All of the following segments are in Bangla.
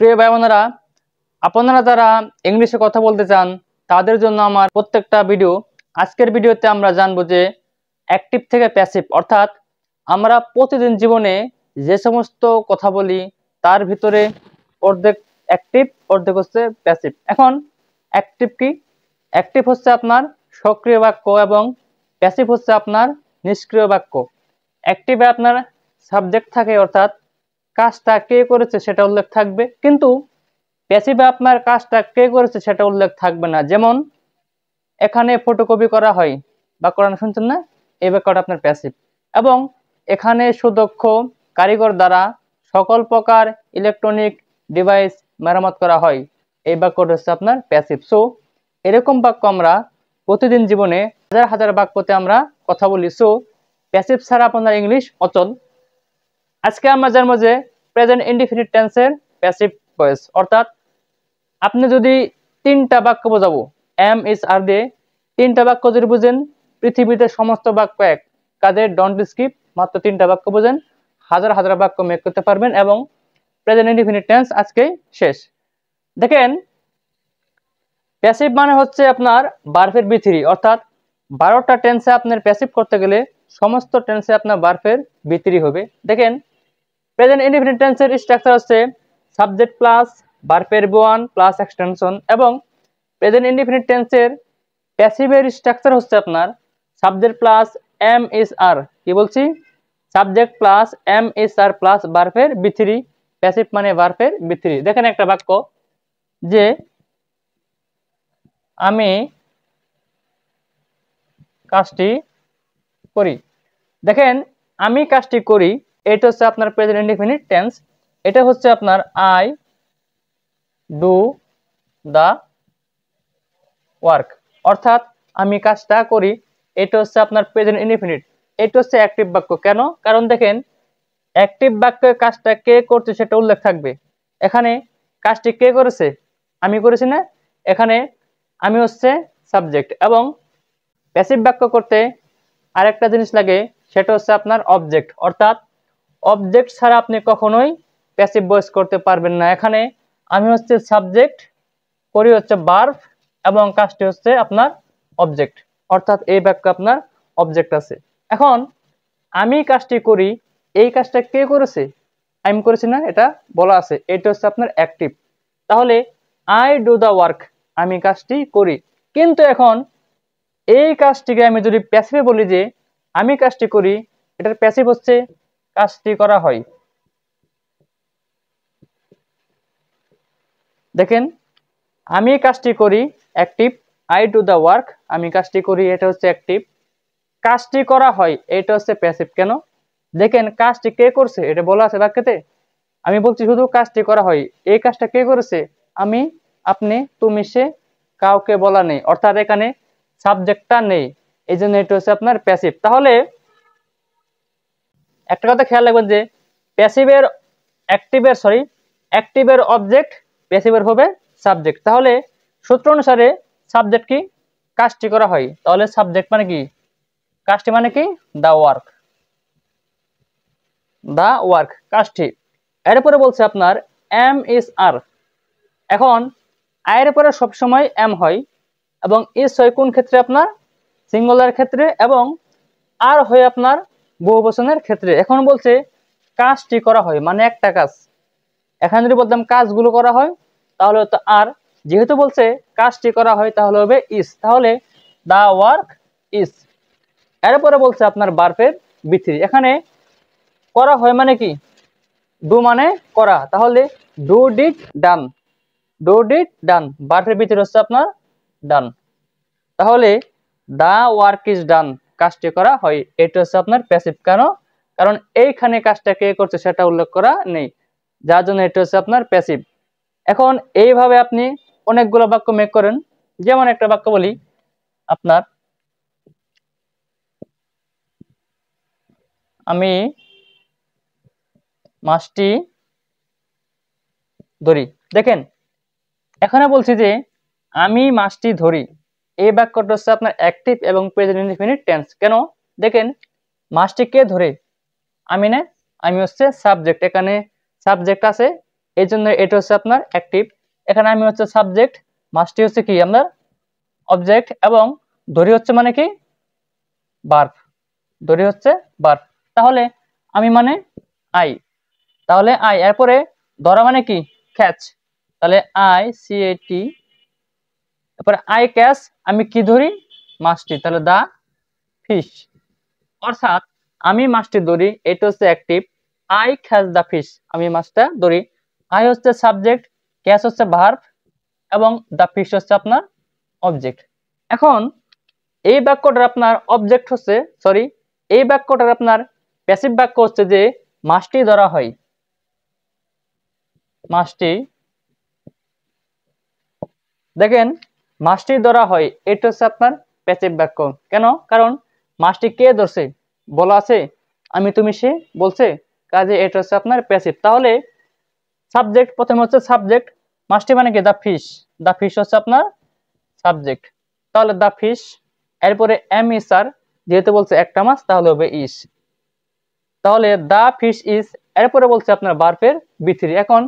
প্রিয় ভাই বোনেরা, আপনারা যারা ইংলিশে কথা বলতে চান তাদের জন্য আমার প্রত্যেকটা ভিডিও। আজকের ভিডিওতে আমরা জানবো যে অ্যাক্টিভ থেকে প্যাসিভ, অর্থাৎ আমরা প্রতিদিন জীবনে যে সমস্ত কথা বলি তার ভিতরে অর্ধেক অ্যাক্টিভ, অর্ধেক হচ্ছে প্যাসিভ। এখন অ্যাক্টিভ কি? অ্যাক্টিভ হচ্ছে আপনার সক্রিয় বাক্য এবং প্যাসিভ হচ্ছে আপনার নিষ্ক্রিয় বাক্য। অ্যাক্টিভে আপনার সাবজেক্ট থাকে, অর্থাৎ কাজটা কে করেছে সেটা উল্লেখ থাকবে, কিন্তু প্যাসিভে আপনার কাজটা কে করেছে সেটা উল্লেখ থাকবে না। যেমন এখানে ফটোকপি করা হয় বা করানো, শুনছেন না, এই বাক্যটা আপনার প্যাসিভ। এবং এখানে সুদক্ষ কারিগর দ্বারা সকল প্রকার ইলেকট্রনিক ডিভাইস মেরামত করা হয়, এই বাক্যটা হচ্ছে আপনার প্যাসিভ। সো এরকম বাক্য আমরা প্রতিদিন জীবনে হাজার হাজার বাক্যতে আমরা কথা বলি। সো প্যাসিভ ছাড়া আপনার ইংলিশ অচল। আজকে আমরা জানবো যে প্রেজেন্ট ইনডিফিনিট টেন্সের প্যাসিভ ভয়েস, অর্থাৎ আপনি যদি তিনটা বাক্য বোঝাবো এম ইজ আর দিয়ে, তিনটা বাক্য যদি বুঝেন, পৃথিবীতে সমস্ত বাক্য এক কাজে ডোন্ট স্কিপ, মাত্র তিনটা বাক্য বুঝেন, হাজার হাজার বাক্য মেক করতে পারবেন এবং প্রেজেন্ট ইনডিফিনিট টেন্স আজকেই শেষ। দেখেন, প্যাসিভ মানে হচ্ছে আপনার ভার্বের বি3, অর্থাৎ 12টা টেন্সে আপনার প্যাসিভ করতে গেলে সমস্ত টেন্সে আপনার ভার্বের বি3 হবে। দেখেন, প্রেজেন্ট ইনডিফিনিট টেন্সের স্ট্রাকচার হচ্ছে সাবজেক্ট প্লাস ভার্বের বি1 প্লাস এক্সটেনশন, এবং প্রেজেন্ট ইনডিফিনিট টেন্সের প্যাসিভের স্ট্রাকচার হচ্ছে আপনার subject plus am is are, কি বলছি, subject plus am is are plus ভার্বের বি3, প্যাসিভ মানে ভার্বের বি3। দেখেন একটা বাক্য যে আমি কাজটি করি। দেখেন, আমি কাজটি করি, এটা হচ্ছে আপনার প্রেজেন্ট ইনডিফিনিট টেন্স। এটা হচ্ছে আপনার আই ডু দা ওয়ার্ক, অর্থাৎ আমি কাজটা করি, এটা হচ্ছে আপনার প্রেজেন্ট ইনডিফিনিট। এটা হচ্ছে অ্যাক্টিভ বাক্য। কেন? কারণ দেখেন, অ্যাক্টিভ বাক্যে কাজটা কে করছে সেটা উল্লেখ থাকবে। এখানে কাজটি কে করেছে? আমি করেছি না? এখানে আমি হচ্ছে সাবজেক্ট। এবং প্যাসিভ বাক্য করতে আরেকটা জিনিস লাগে, সেটা হচ্ছে আপনার অবজেক্ট, অর্থাৎ অবজেক্ট ছাড়া আপনি কখনোই প্যাসিভ ভয়েস করতে পারবেন না। এখানে আমি হচ্ছে সাবজেক্ট, করি হচ্ছে ভার্ব, এবং কাজটি হচ্ছে আপনার অবজেক্ট, অর্থাৎ এই বাক্য আপনার অবজেক্ট আছে। এখন আমি কাজটি করি, এই কাজটা কে করেছে? আমি করেছি না, এটা বলা আছে, এটা হচ্ছে আপনার অ্যাক্টিভ। তাহলে আই ডু দা ওয়ার্ক, আমি কাজটি করি। কিন্তু এখন এই কাজটিকে আমি যদি প্যাসিভে বলি যে আমি কাজটি করি, এটার প্যাসিভ হচ্ছে কাজটি করা হয়। দেখেন, আমি কাজটি করি active, I do the work, আমি কাজটি করি, এটা হচ্ছে অ্যাক্টিভ। কাজটি করা হয়, এটা হচ্ছে প্যাসিভ। কেন? দেখেন, কাজটি কে করছে এটা বলা আছে বাক্যতে, আমি বলছি শুধু কাজটি করা হয়। এই কাজটা কে করেছে? আমি, আপনি, তুমি, সে, কাউকে বলা নেই, অর্থাৎ এখানে সাবজেক্টটা নেই, এই জন্য এটা হচ্ছে আপনার প্যাসিভ। তাহলে একটা কথা খেয়াল রাখবেন যে প্যাসিভের অ্যাক্টিভের অবজেক্ট, প্যাসিভের হবে সাবজেক্ট। তাহলে সূত্র অনুসারে সাবজেক্ট কি? কাজটি করা হয়, তাহলে সাবজেক্ট মানে কি? কাজটি মানে কি? দা ওয়ার্ক, দা ওয়ার্ক, কাজটি। এরপরে বলছে আপনার এম ইজ আর। এখন আয়ের পরে সবসময় এম হয়, এবং ইজ হয় কোন ক্ষেত্রে? আপনার সিঙ্গুলার ক্ষেত্রে, এবং আর হয় আপনার বহুবচনের ক্ষেত্রে। এখন বলছে কাজটি করা হয়, মানে একটা কাজ। এখানে যদি বলতাম কাজগুলো করা হয় তাহলে হতো আর, যেহেতু বলছে কাজটি করা হয় তাহলে হবে ইজ, তাহলে দা ওয়ার্ক ইজ। এরপরে বলছে আপনার ভার্বের বি3। এখানে করা হয় মানে কি? ডু মানে করা, তাহলে do did done, do did done, ভার্বের বি3 হচ্ছে আপনার ডান। তাহলে দা ওয়ার্ক ইজ ডান, কাজটি করা হয়, এটা হচ্ছে আপনার প্যাসিভ। কেন? কারণ এইখানে কাজটা কে করছে সেটা উল্লেখ করা নেই, যার জন্য এটা হচ্ছে আপনার প্যাসিভ। এখন এইভাবে আপনি অনেকগুলো বাক্য মেক করেন। যেমন একটা বাক্য বলি আপনার, আমি মাছটি ধরি। দেখেন, এখানে বলছি যে আমি মাছটি ধরি, এই বাক্যটা হচ্ছে আপনার অ্যাক্টিভ এবং প্রেজেন্ট ইনডিফিনিট টেন্স। কেন? দেখেন, মাছটি কে ধরে? আমি না, আমি হচ্ছে সাবজেক্ট, এখানে সাবজেক্ট আছে, এই জন্য এটা হচ্ছে আপনার অ্যাক্টিভ। এখানে আমি হচ্ছে সাবজেক্ট, মাস্টটি হচ্ছে কি আপনার অবজেক্ট, এবং ধরি হচ্ছে মানে কি ভার্ব, ধরি হচ্ছে ভার্ব। তাহলে আমি মানে আই, তাহলে আই এরপরে ধরা মানে কি ক্যাচ, তাহলে আই সি এ টি, তারপরে আই ক্যাচ আমি কি ধরি মাছটি, তাহলে দা ফিশ। অর্থাৎ আমি মাছটি ধরি, এটা হচ্ছে active, I catch the fish, আমি মাছটা ধরি। আই হচ্ছে সাবজেক্ট, ক্যাচ হচ্ছে ভার্ব, এবং দা ফিশ হচ্ছে আপনার অবজেক্ট। এখন এই বাক্যটার আপনার অবজেক্ট হচ্ছে, সরি, এই বাক্যটার আপনার প্যাসিভ বাক্য হচ্ছে যে মাছটি ধরা হয়, মাছটি, দেখেন মাছটি ধরা হয়, এটা হচ্ছে আপনার প্যাসিভ বাক্য। কেন? কারণ মাছটি কে ধরছে বলা আছে, আমি তুমি সে বলছে, কাজে এটা হচ্ছে আপনার প্যাসিভ। তাহলে সাবজেক্ট, প্রথমে হচ্ছে সাবজেক্ট, মাছটি মানে কি দা ফিশ, দা ফিশ হচ্ছে আপনার সাবজেক্ট, তাহলে দা ফিশ, এরপরে এম ইস আর, যেহেতু বলছে একটা মাছ তাহলে হবে ইস, তাহলে দা ফিশ ইজ, এরপরে বলছে আপনার ভার্বের বি3। এখন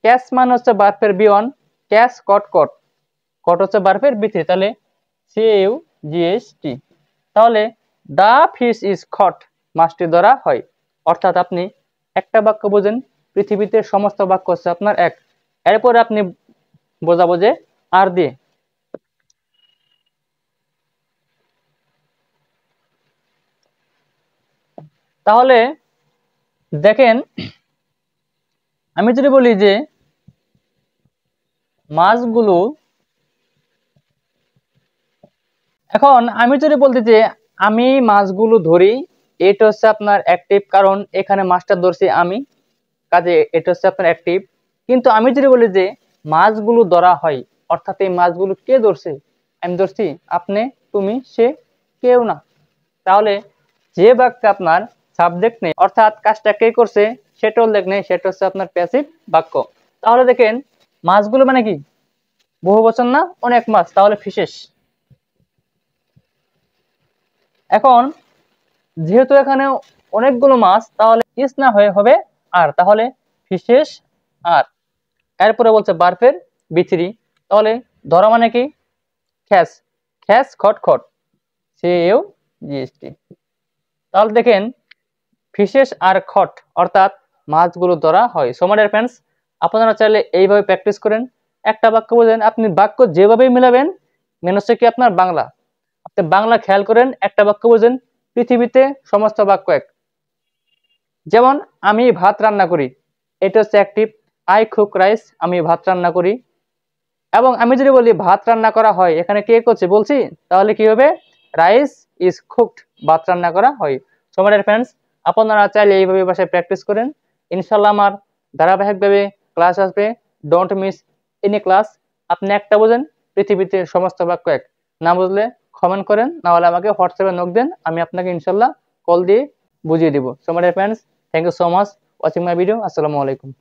ক্যাচ মানে হচ্ছে ভার্বের বি1, ক্যাচ কট কট, কট হচ্ছে ভার্বের বি3, তাহলে C you G S T, তাহলে দা ফিশ ইজ কট, মাছটি ধরা হয়। অর্থাৎ আপনি একটা বাক্য বোঝেন, পৃথিবীতে সমস্ত বাক্য হচ্ছে আপনার এক, এরপরে আপনি বোঝাবো যে আর দিয়ে। তাহলে দেখেন আমি যদি বলি যে মাছগুলো, এখন আমি যদি বলতে যে আমি মাছগুলো ধরি, এটা হচ্ছে আপনার অ্যাক্টিভ, কারণ এখানে মাছটা ধরছি আমি, কাজে এটা হচ্ছে আপনার অ্যাক্টিভ। কিন্তু আমি যদি বলি যে মাছগুলো ধরা হয়, অর্থাৎ এই মাছগুলো কে ধরছে, আমি ধরছি, আপনি, তুমি, সে, কেউ না। তাহলে যে বাক্যে আপনার সাবজেক্ট নেই, অর্থাৎ কাজটা কে করছে সেটা উল্লেখ নেই, সেটা হচ্ছে আপনার প্যাসিভ বাক্য। তাহলে দেখেন মাছগুলো মানে কি বহু বচন না, অনেক মাছ, তাহলে ফিশেস। এখন যেহেতু এখানে অনেকগুলো মাছ, তাহলে ইস না হয়ে হবে আর, তাহলে ফিশেস আর, এরপরে বলছে বার্ফের বি3, তাহলে ধরা মানে কি খ্যাস, খ্যাস খট খট, সে ইউ জিএসটি। তাহলে দেখেন ফিশেস আর খট, অর্থাৎ মাছগুলো ধরা হয়। সো মাই ডিয়ার ফ্রেন্ডস, আপনারা চাইলে এইভাবে প্র্যাকটিস করেন, একটা বাক্য বোঝেন, আপনি বাক্য যেভাবেই মিলাবেন, মেন হচ্ছে কি আপনার বাংলা, আপনি বাংলা খেয়াল করেন, একটা বাক্য বোঝেন, পৃথিবীতে সমস্ত বাক্য এক। যেমন আমি ভাত রান্না করি, এটা হচ্ছে অ্যাক্টিভ, আই কুক রাইস, আমি ভাত রান্না করি। এবং আমি যদি বলি ভাত রান্না করা হয়, এখানে কে করছে বলছি, তাহলে কি হবে রাইস ইজ কুকড, ভাত রান্না করা হয়। সো মাই ডিয়ার ফ্রেন্ডস, আপনারা চাইলে এইভাবে বাসায় প্র্যাকটিস করেন, ইনশাআল্লাহ আমার ধারাবাহিকভাবে ক্লাস আসবে, ডোন্ট মিস এনি ক্লাস। আপনি একটা বোঝেন, পৃথিবীতে সমস্ত বাক্য এক, না বুঝলে কমেন্ট করেন, না হলে আমাকে হোয়াটসঅ্যাপে নক দেন, আমি আপনাকে ইনশাআল্লাহ কল দিয়ে বুঝিয়ে দিব। So my dear friends, thank you so much watching my video. আসসালামু আলাইকুম।